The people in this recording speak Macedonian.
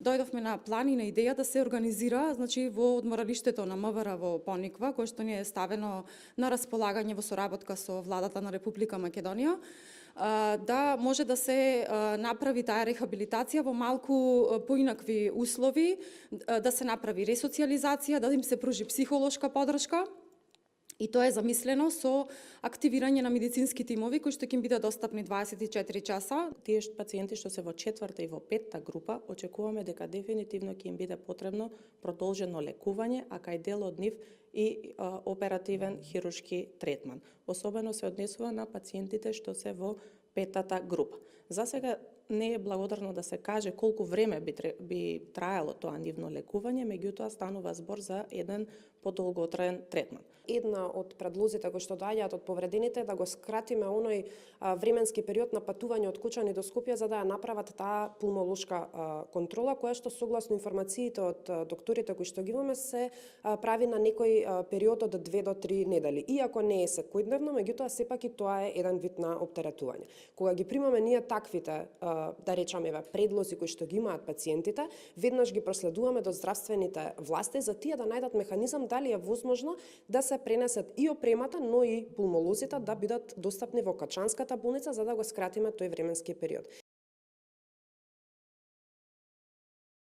дојдовме на план и на идеја да се организира, значи во одморалиштето на МВР во Пониква, кое што ни е ставено на располагање во соработка со владата на Република Македонија, да може да се направи таа рехабилитација во малку поинакви услови, да се направи ресоциализација, да им се пружи психолошка подршка. И тоа е замислено со активирање на медицински тимови кои што ќе им бидат достапни 24 часа. Тие пациенти што се во 4-та и во 5-та група, очекуваме дека дефинитивно ќе им биде потребно продолжено лекување, а кај дел од нив и оперативен хируршки третман. Особено се однесува на пациентите што се во 5-та група. За сега не е благодарно да се каже колку време би траело тоа нивно лекување, меѓутоа станува збор за еден подолготраен третман. Една од предлозите кои што доаѓаат од повредените е да го скратиме оној временски период на патување од Кучани до Скопје за да ја направат таа пулмолошка контрола, која што согласно информациите од докторите кои што ги имаме се прави на некој период од 2 до 3 недели. Иако не е секојдневно, меѓутоа сепак и тоа е еден вид на оптеретување. Кога ги примаме ние таквите да речеме предлози кои што ги имаат пациентите, веднаш ги проследуваме до здравствените власти за тие да најдат механизам дали е возможно да се пренесат и опремата, но и пулмолозите да бидат достапни во Качанската болница за да го скратиме тој временски период.